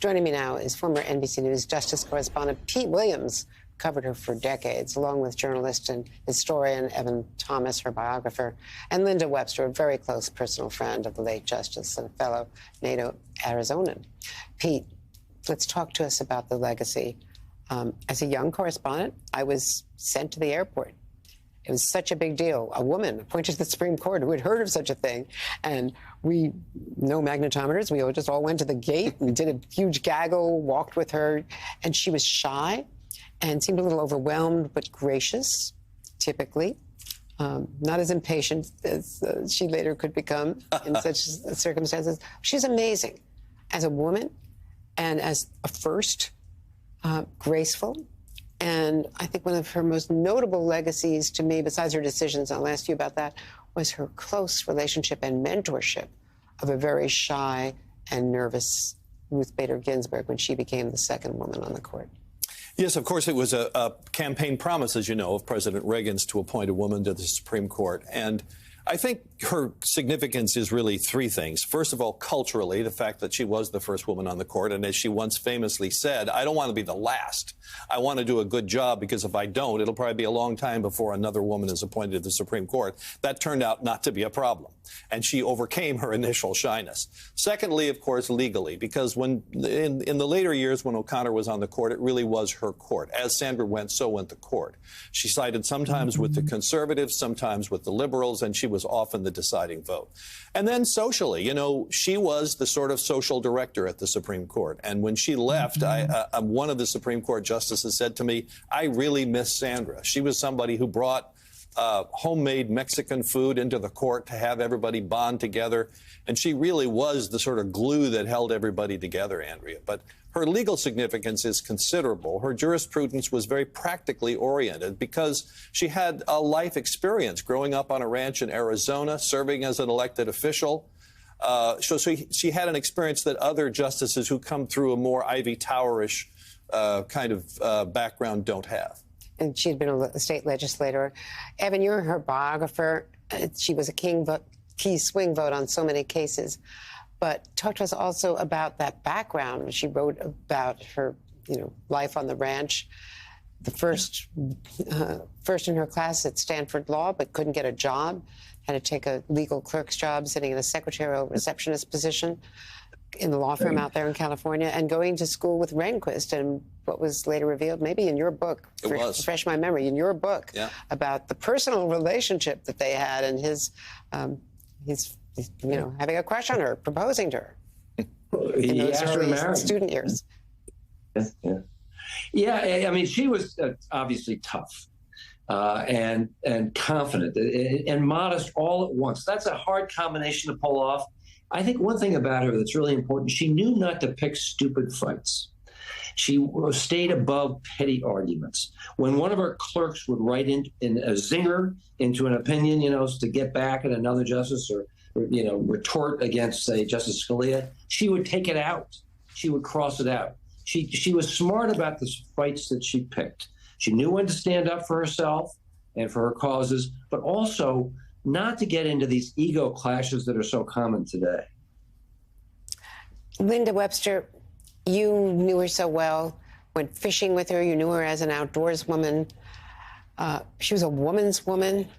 Joining me now is former NBC News Justice correspondent Pete Williams, covered her for decades, along with journalist and historian Evan Thomas, her biographer, and Linda Webster, a very close personal friend of the late Justice and fellow NATO Arizonan. Pete, let's talk to us about the legacy. As a young correspondent, I was sent to the airport. It was such a big deal. A woman appointed to the Supreme Court who had heard of such a thing. And we, no magnetometers, we just all went to the gate and did a huge gaggle, walked with her. And she was shy and seemed a little overwhelmed, but gracious, typically. Not as impatient as she later could become in such circumstances. She's amazing as a woman and as a first, graceful. And I think one of her most notable legacies to me, besides her decisions, I'll ask you about that, was her close relationship and mentorship of a very shy and nervous Ruth Bader Ginsburg when she became the second woman on the court. Yes, of course, it was a campaign promise, as you know, of President Reagan's to appoint a woman to the Supreme Court. And I think her significance is really three things. First of all, culturally, the fact that she was the first woman on the court. And as she once famously said, I don't want to be the last. I want to do a good job, because if I don't, it'll probably be a long time before another woman is appointed to the Supreme Court. That turned out not to be a problem. And she overcame her initial shyness. Secondly, of course, legally, because when in the later years when O'Connor was on the court, it really was her court. As Sandra went, so went the court. She sided sometimes with the conservatives, sometimes with the liberals, and she was often the deciding vote. And then socially, you know, she was the sort of social director at the Supreme Court. And when she left, one of the Supreme Court justices said to me, I really miss Sandra. She was somebody who brought homemade Mexican food into the court to have everybody bond together. And she really was the sort of glue that held everybody together, Andrea. But her legal significance is considerable. Her jurisprudence was very practically oriented because she had a life experience growing up on a ranch in Arizona, serving as an elected official. So she had an experience that other justices who come through a more Ivy Towerish kind of background don't have. And she had been a state legislator. Evan, you're her biographer. She was a key swing vote on so many cases. But talk to us also about that background. She wrote about her, life on the ranch. The first in her class at Stanford Law, but couldn't get a job. Had to take a legal clerk's job, sitting in a secretarial receptionist position in the law firm out there in California, and going to school with Rehnquist, and what was later revealed, maybe in your book, refresh my memory, in your book, about the personal relationship that they had, and his having a crush on her, proposing to her in those early student years. Yeah, I mean, she was obviously tough and confident and modest all at once. That's a hard combination to pull off. I think one thing about her that's really important, she knew not to pick stupid fights. She stayed above petty arguments. When one of her clerks would write in a zinger into an opinion, to get back at another justice or retort against, say, Justice Scalia, she would take it out. She would cross it out. She was smart about the fights that she picked. She knew when to stand up for herself and for her causes, but also not to get into these ego clashes that are so common today. Linda Webster, you knew her so well, went fishing with her, you knew her as an outdoors woman. She was a woman's woman.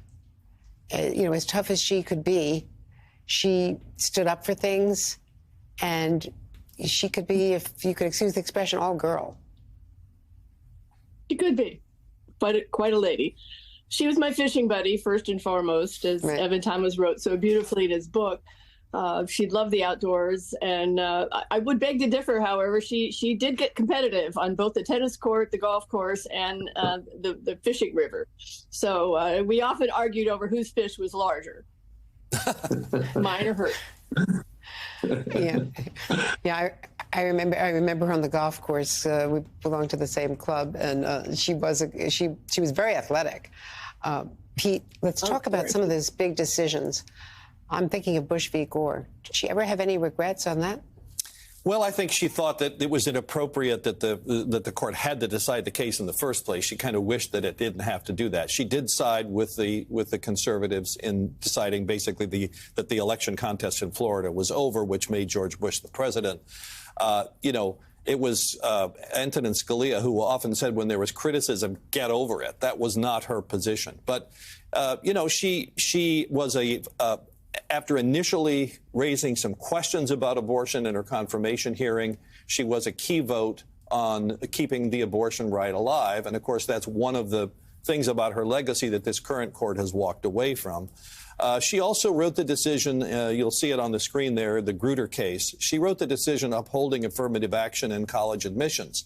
As tough as she could be, she stood up for things, and she could be, if you could excuse the expression, all girl. She could be quite a lady. She was my fishing buddy, first and foremost, as Evan Thomas wrote so beautifully in his book. She loved the outdoors, and I would beg to differ, however. She did get competitive on both the tennis court, the golf course, and the fishing river. So we often argued over whose fish was larger, mine or hers. I remember her on the golf course. We belonged to the same club, and she was very athletic. Pete, let's talk about some of those big decisions. I'm thinking of Bush v. Gore. Did she ever have any regrets on that? Well, I think she thought that it was inappropriate that the court had to decide the case in the first place. She kind of wished that it didn't have to do that. She did side with the conservatives in deciding basically that the election contest in Florida was over, which made George Bush the president. It was Antonin Scalia who often said when there was criticism, get over it. That was not her position. But, she was after initially raising some questions about abortion in her confirmation hearing, she was a key vote on keeping the abortion right alive. And, of course, that's one of the things about her legacy that this current court has walked away from. She also wrote the decision, you'll see it on the screen there, the Grutter case. She wrote the decision upholding affirmative action in college admissions.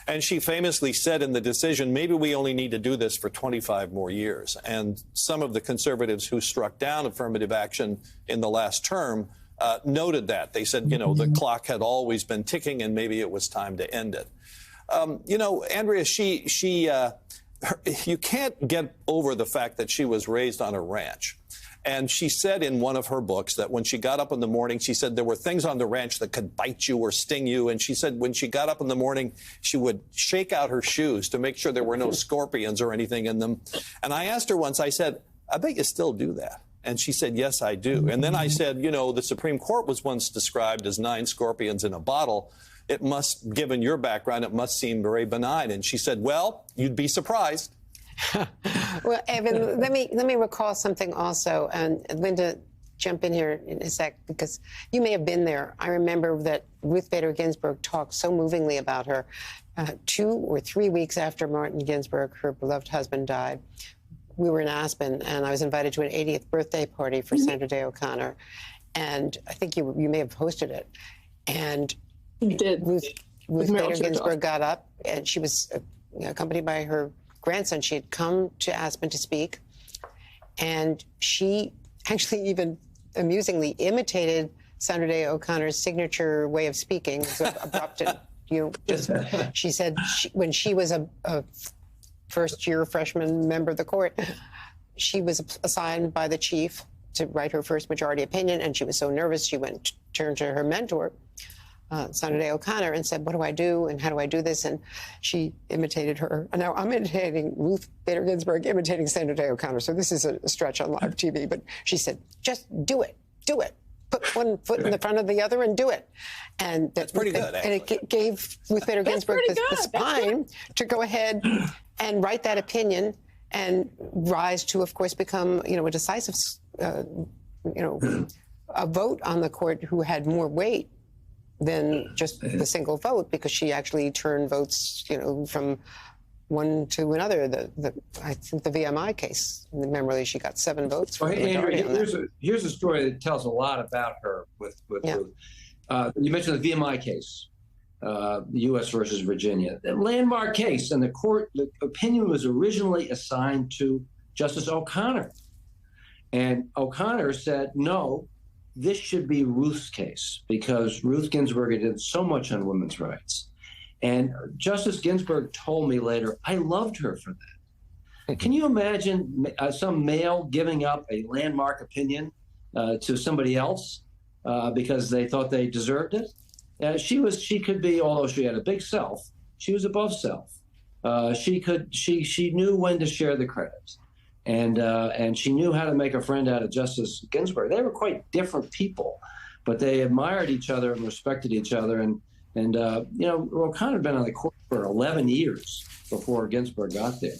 And she famously said in the decision, maybe we only need to do this for 25 more years. And some of the conservatives who struck down affirmative action in the last term noted that. They said, the clock had always been ticking and maybe it was time to end it. Andrea, you can't get over the fact that she was raised on a ranch. And she said in one of her books that when she got up in the morning, she said there were things on the ranch that could bite you or sting you. And she said when she got up in the morning, she would shake out her shoes to make sure there were no scorpions or anything in them. And I asked her once, I said, I bet you still do that. And she said, yes, I do. And then I said, the Supreme Court was once described as 9 scorpions in a bottle. It must, given your background, it must seem very benign. And she said, well, you'd be surprised. Well, Evan, let me recall something also, and Linda, jump in here in a sec, because you may have been there. I remember that Ruth Bader Ginsburg talked so movingly about her 2 or 3 weeks after Martin Ginsburg, her beloved husband, died. We were in Aspen, and I was invited to an 80th birthday party for Sandra Day O'Connor, and I think you may have hosted it. And you did. Ruth Bader Ginsburg got up, and she was accompanied by her grandson. She had come to Aspen to speak, and she actually even amusingly imitated Sandra Day O'Connor's signature way of speaking, so abrupt and, she said when she was a first-year freshman member of the court, she was assigned by the chief to write her first majority opinion, and she was so nervous she turned to her mentor, Sandra Day O'Connor, and said, what do I do and how do I do this? And she imitated her. And now I'm imitating Ruth Bader Ginsburg, imitating Sandra Day O'Connor. So this is a stretch on live TV. But she said, just do it. Do it. Put one foot in the front of the other and do it. And that's pretty good. And it gave Ruth Bader Ginsburg the spine to go ahead and write that opinion and rise to, of course, become, a decisive, a vote on the court who had more weight than just the single vote, because she actually turned votes, from one to another. I think the VMI case, memorably, she got 7 votes. Well, Andrea, here's a story that tells a lot about her with Ruth. You mentioned the VMI case, the U.S. versus Virginia, a landmark case, and the opinion was originally assigned to Justice O'Connor, and O'Connor said no. This should be Ruth's case because Ruth Ginsburg did so much on women's rights. And Justice Ginsburg told me later, I loved her for that. Can you imagine some male giving up a landmark opinion to somebody else because they thought they deserved it? She could be, although she had a big self, she was above self. She knew when to share the credit. And she knew how to make a friend out of Justice Ginsburg. They were quite different people, but they admired each other and respected each other. And O'Connor had been on the court for 11 years before Ginsburg got there.